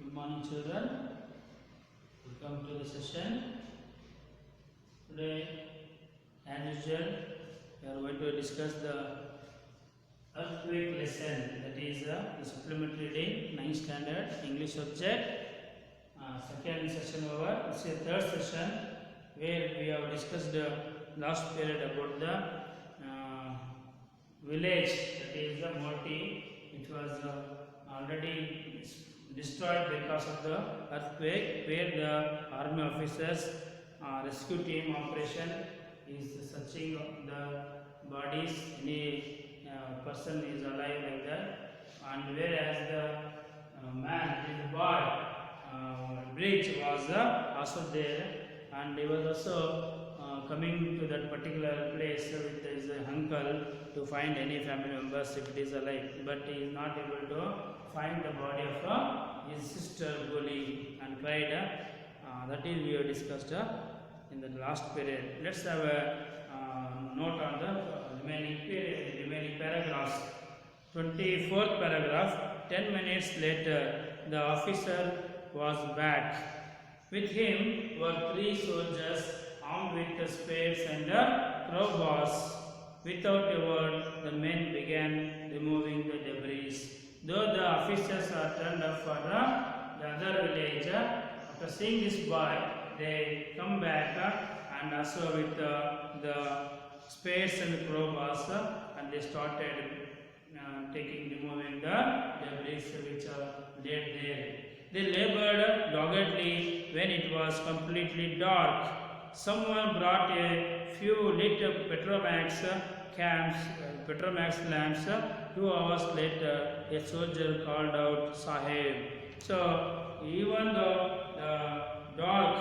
Good morning, children. Welcome to the session. Today, as usual, we are going to discuss the earthquake lesson. That is the supplementary day, 9th standard English subject. Second session over. This is the third session where we have discussed the last period about the village. That is the Morty. It was already destroyed because of the earthquake, where the army officers rescue team operation is searching the bodies, any person is alive like that, and whereas the man, the boy, bridge was also there, and he was also coming to that particular place with his uncle to find any family members if it is alive, but he is not able to find the body of his sister Goli and cried. That is we have discussed in the last period. Let's have a note on the remaining paragraphs. 24th paragraph. 10 minutes later, the officer was back. With him were 3 soldiers armed with spades and crowbars. Without a word, the men began removing the debris. Though the officers are turned up for the other village, after seeing this boy, they come back and also with the spades and crowbars, and they started removing the debris which are laid there. They labored doggedly when it was completely dark. Someone brought a few lit Petromax lamps. 2 hours later, a soldier called out, "Sahib." So, even though the dark,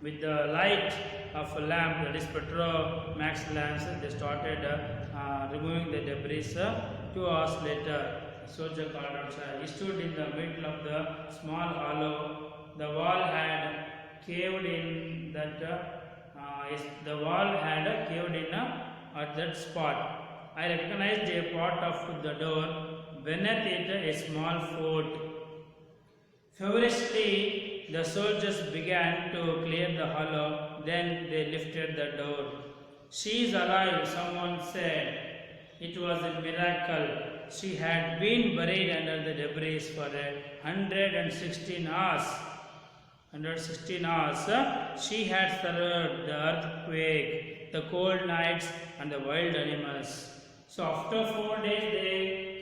with the light of a lamp, that is Petromax lamps, they started removing the debris. 2 hours later, a soldier called out, "Sahib." He stood in the middle of the small hollow. The wall had caved in at that spot. I recognized a part of the door, beneath it a small fort. Feverishly, the soldiers began to clear the hollow, then they lifted the door. "She is alive," someone said. It was a miracle. She had been buried under the debris for 116 hours. 116 hours. She had survived the earthquake, the cold nights, and the wild animals. So after 4 days they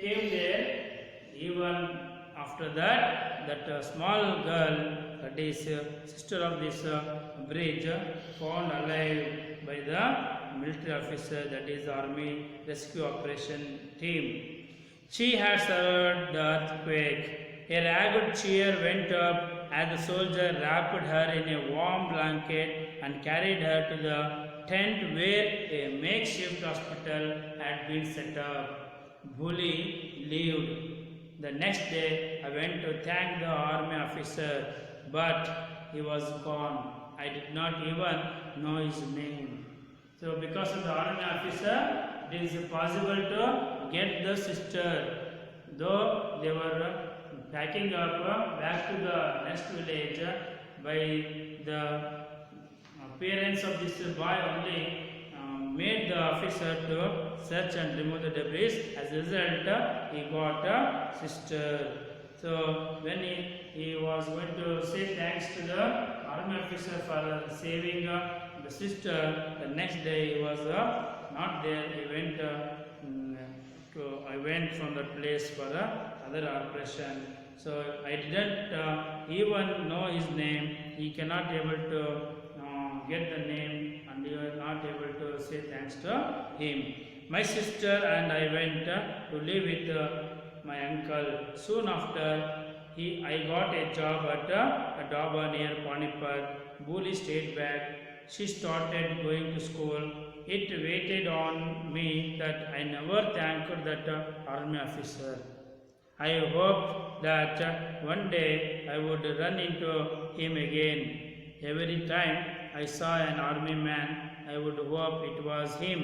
came there. Even after that small girl, that is sister of this bridge, found alive by the military officer, that is army rescue operation team. She had survived the earthquake. A ragged cheer went up as the soldier wrapped her in a warm blanket and carried her to the tent where a makeshift hospital had been set up. Bully lived. The next day I went to thank the army officer, but he was gone. I did not even know his name. So because of the army officer, it is possible to get the sister. Though they were packing up back to the next village, by the parents of this boy only made the officer to search and remove the debris. As a result, he got a sister. So when he was going to say thanks to the army officer for saving the sister, the next day he was not there. I went from that place for other operation. So I didn't even know his name. He cannot able to get the name, and he was not able to say thanks to him. My sister and I went to live with my uncle. Soon after, I got a job at a dhaba near Panipat. Bully stayed back. She started going to school. It waited on me that I never thanked that army officer. I hoped that one day I would run into him again. Every time I saw an army man, I would hope it was him.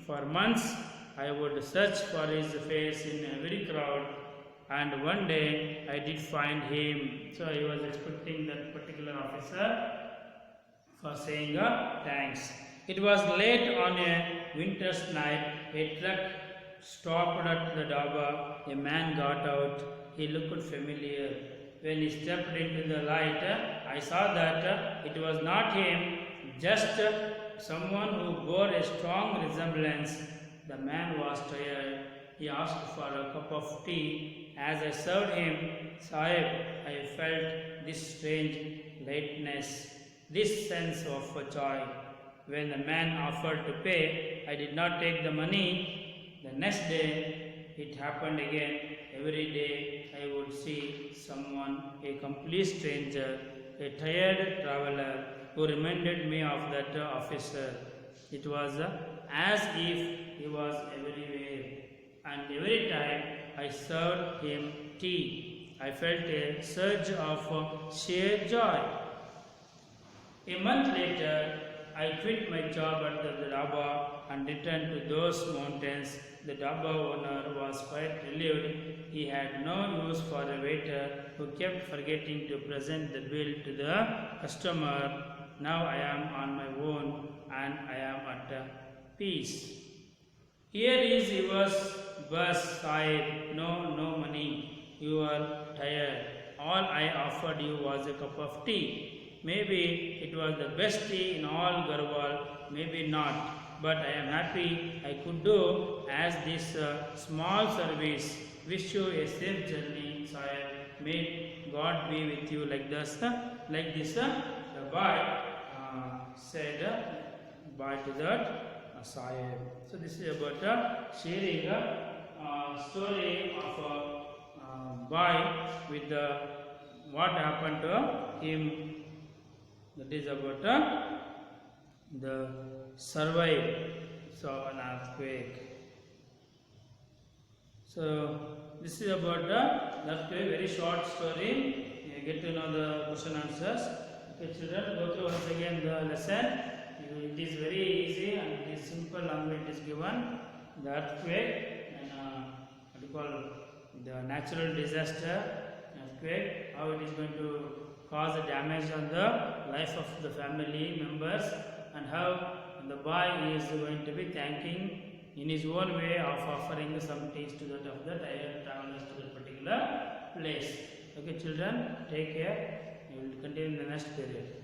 For months I would search for his face in every crowd. And one day I did find him. So he was expecting that particular officer for saying thanks. It was late on a winter's night. A truck stopped at the dhaba. A man got out. He looked familiar. When he stepped into the light, I saw that it was not him, just someone who bore a strong resemblance. The man was tired. He asked for a cup of tea. As I served him, Sahib, I felt this strange lightness, this sense of joy. When the man offered to pay, I did not take the money. The next day, it happened again. Every day, I would see someone, a complete stranger, a tired traveler, who reminded me of that officer. It was as if he was everywhere. And every time I served him tea, I felt a surge of sheer joy. A month later, I quit my job at the dhaba and returned to those mountains. The dhaba owner was quite relieved. He had no use for a waiter who kept forgetting to present the bill to the customer. Now I am on my own and I am at peace. Here is yours, bus, Sahib. No money. You are tired. All I offered you was a cup of tea. Maybe it was the best tea in all Garhwal, maybe not. But I am happy I could do as this small service. Wish you a safe journey, Sahib. May God be with you like this. The boy said bye to that Sahib. So this is about sharing a story of a boy with what happened to him. That is about the survive. So an earthquake. So this is about the earthquake. Very short story. You get to know the question answers. Okay, children, go through once again the lesson. It is very easy and it is simple language. It is given the earthquake and what you call the natural disaster, earthquake. How it is going to cause a damage on the life of the family members, and how the boy is going to be thanking in his own way of offering some teas to that of the tired travelers to that particular place. Okay, children, take care. We will continue in the next period.